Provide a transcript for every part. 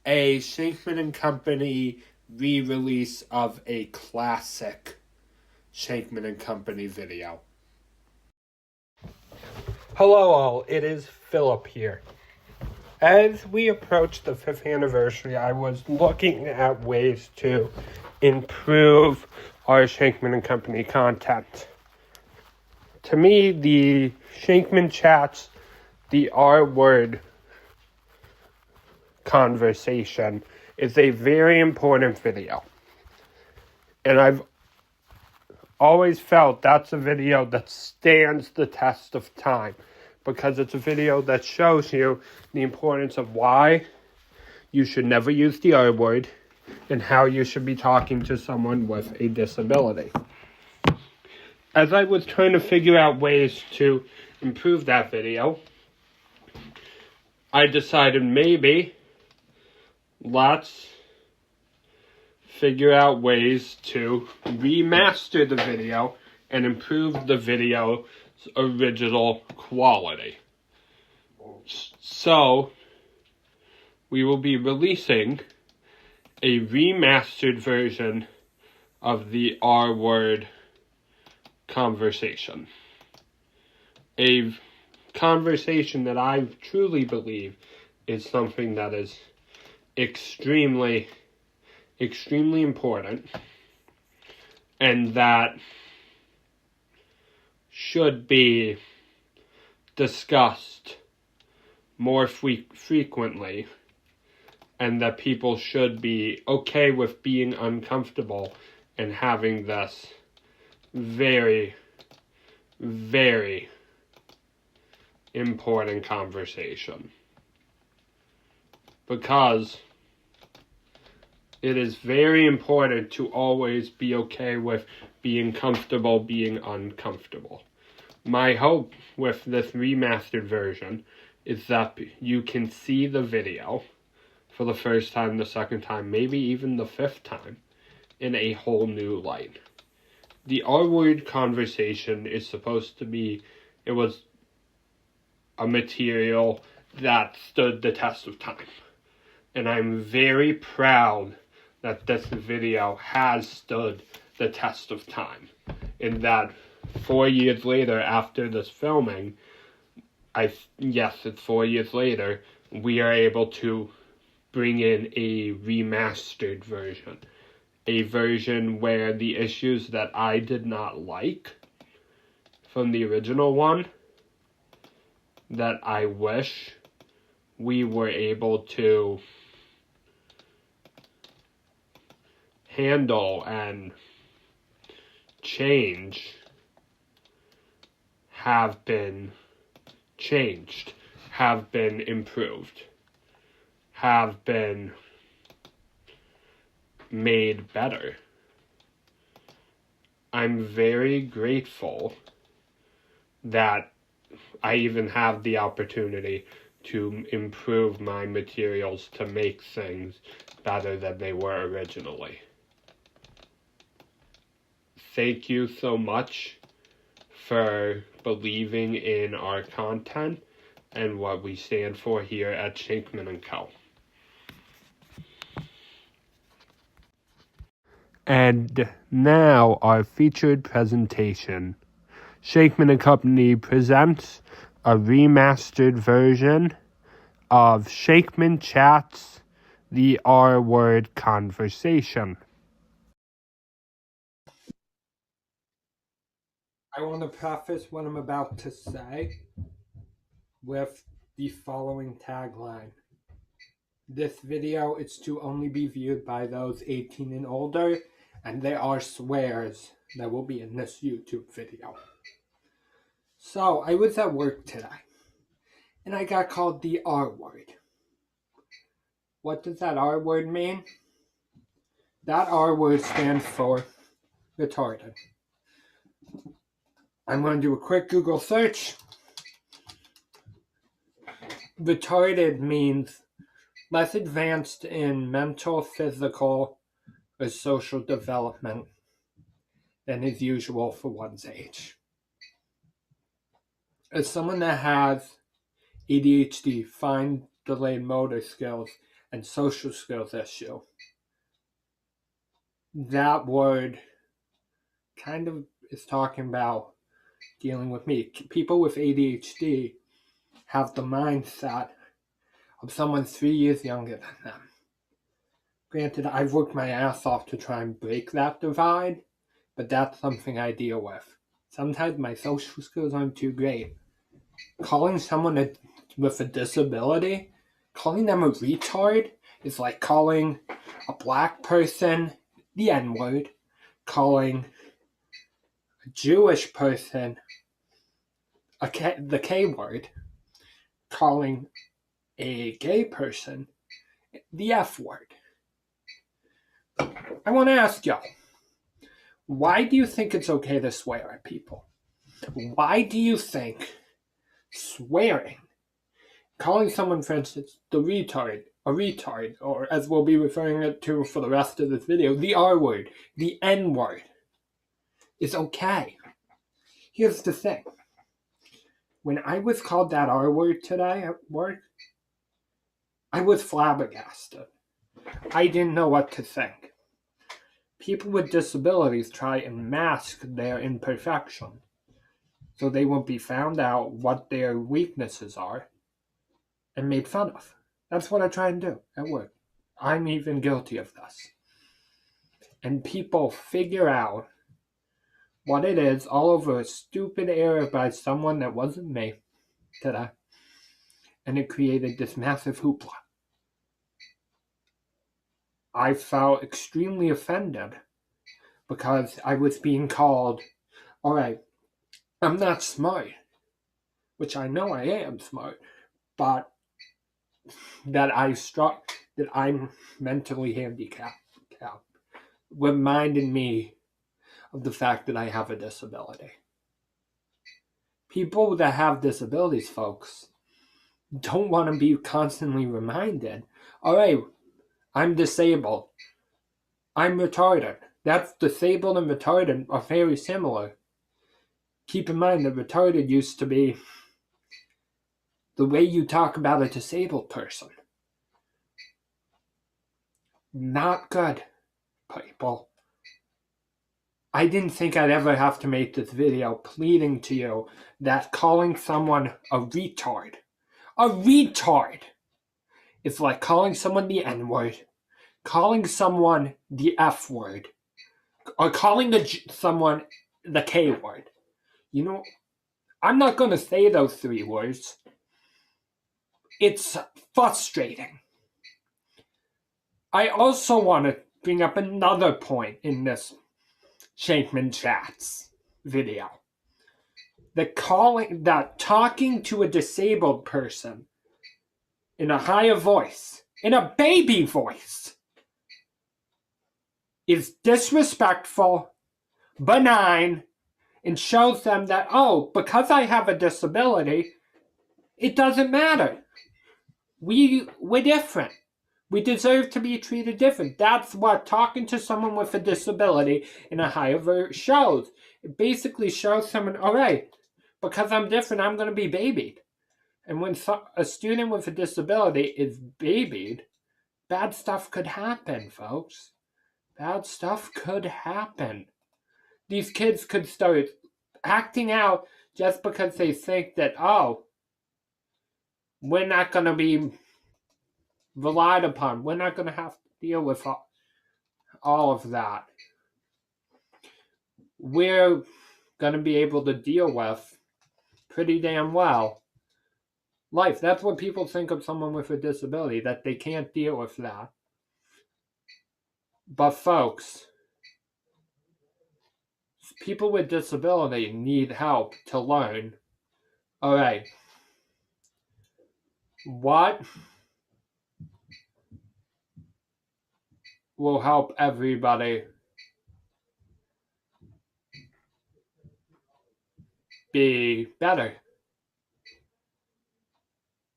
a Shenkman Company re-release of a classic Shenkman Company video. Hello all, it is Phillip here. As we approach the 5th anniversary, I was looking at ways to improve our Shenkman Company content. To me, the Shenkman Chats, the R-word conversation, is a very important video. And I've always felt that's a video that stands the test of time, because it's a video that shows you the importance of why you should never use the R word and how you should be talking to someone with a disability. As I was trying to figure out ways to improve that video, I decided maybe let's figure out ways to remaster the video and improve the video's original quality. So, we will be releasing a remastered version of the R-word conversation. A conversation that I truly believe is something that is extremely important, and that should be discussed more frequently, and that people should be okay with being uncomfortable and having this very, very important conversation. Because it is very important to always be okay with being comfortable, being uncomfortable. My hope with this remastered version is that you can see the video for the first time, the second time, maybe even the 5th time, in a whole new light. The R-word conversation is supposed to be, it was a material that stood the test of time. And I'm very proud that this video has stood the test of time. And that 4 years later, after this filming, yes, it's 4 years later, we are able to bring in a remastered version. A version where the issues that I did not like from the original one, that I wish we were able to handle and change, have been changed, have been improved, have been made better. I'm very grateful that I even have the opportunity to improve my materials to make things better than they were originally. Thank you so much for believing in our content and what we stand for here at Shenkman & Co. And now our featured presentation. Shenkman & Company presents a remastered version of Shenkman Chats, the R-word conversation. I want to preface what I'm about to say with the following tagline. This video is to only be viewed by those 18 and older, and there are swears that will be in this YouTube video. So, I was at work today, and I got called the R word. What does that R word mean? That R word stands for retarded. I'm going to do a quick Google search. Retarded means less advanced in mental, physical, or social development than is usual for one's age. As someone that has ADHD, fine delayed motor skills, and social skills issue. That word kind of is talking about dealing with me. People with ADHD have the mindset of someone 3 years younger than them. Granted, I've worked my ass off to try and break that divide, but that's something I deal with. Sometimes my social skills aren't too great. Calling someone with a disability, calling them a retard is like calling a black person the N-word, calling a Jewish person the K-word, calling a gay person the F-word. I want to ask y'all, why do you think it's okay to swear at people? Why do you think swearing, calling someone, for instance, a retard, or as we'll be referring it to for the rest of this video, the R-word, the N-word, is okay? Here's the thing. When I was called that R-word today at work, I was flabbergasted. I didn't know what to think. People with disabilities try and mask their imperfection so they won't be found out what their weaknesses are and made fun of. That's what I try and do at work. I'm even guilty of this. And people figure out what it is all over a stupid error by someone that wasn't me today. And it created this massive hoopla. I felt extremely offended because I was being called, alright, I'm not smart, which I know I am smart, but that I'm mentally handicapped, reminded me of the fact that I have a disability. People that have disabilities, folks, don't want to be constantly reminded, alright, I'm disabled, I'm retarded. That's disabled and retarded are very similar. Keep in mind that retarded used to be the way you talk about a disabled person. Not good, people. I didn't think I'd ever have to make this video pleading to you that calling someone a retard is like calling someone the N-word, calling someone the F-word, or calling someone the K-word. You know, I'm not going to say those 3 words. It's frustrating. I also want to bring up another point in this Shenkman Chats video. That talking to a disabled person in a higher voice, in a baby voice, is disrespectful, benign, and shows them that, oh, because I have a disability, it doesn't matter. We're different. We deserve to be treated different. That's what talking to someone with a disability in a higher voice shows. It basically shows someone, all right, because I'm different, I'm going to be babied. And when a student with a disability is babied, bad stuff could happen, folks. Bad stuff could happen. These kids could start acting out just because they think that, oh, we're not going to be relied upon. We're not going to have to deal with all of that. We're going to be able to deal with pretty damn well life. That's what people think of someone with a disability, that they can't deal with that. But folks, people with disability need help to learn, alright, what will help everybody be better.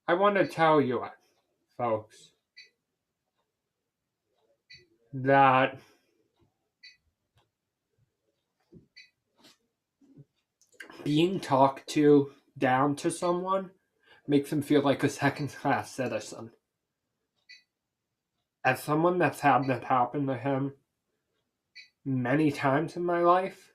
I want to tell you, folks, that being talked to down to someone makes them feel like a second-class citizen. As someone that's had that happen to him many times in my life,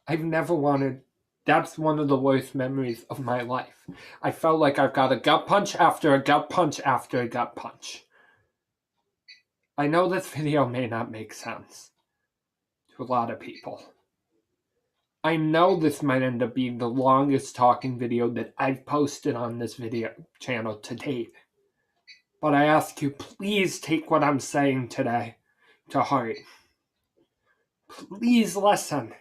I've never wanted. That's one of the worst memories of my life. I felt like I've got a gut punch after a gut punch after a gut punch. I know this video may not make sense to a lot of people. I know this might end up being the longest talking video that I've posted on this video channel to date. But I ask you, please take what I'm saying today to heart. Please listen.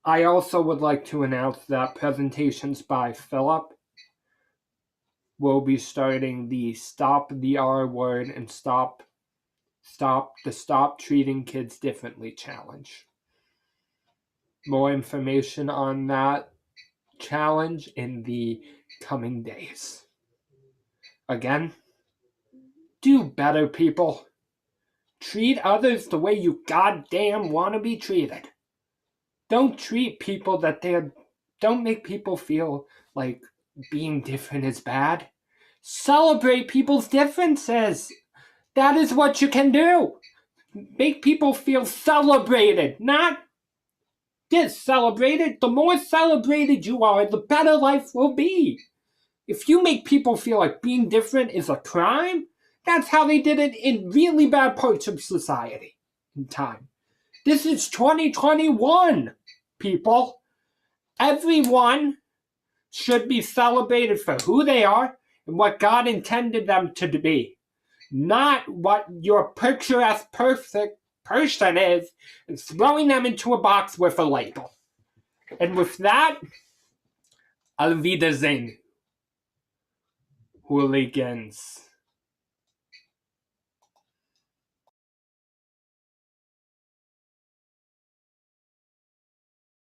I also would like to announce that presentations by Phillip will be starting the Stop the R Word and Stop Treating Kids Differently challenge. More information on that challenge in the coming days. Again, do better, people. Treat others the way you goddamn want to be treated. Don't treat people don't make people feel like being different is bad. Celebrate people's differences. That is what you can do. Make people feel celebrated, not discelebrated. The more celebrated you are, the better life will be. If you make people feel like being different is a crime, that's how they did it in really bad parts of society in time. This is 2021, people. Everyone should be celebrated for who they are and what God intended them to be. Not what your picturesque perfect person is and throwing them into a box with a label. And with that, Auf Wiedersehen, hooligans.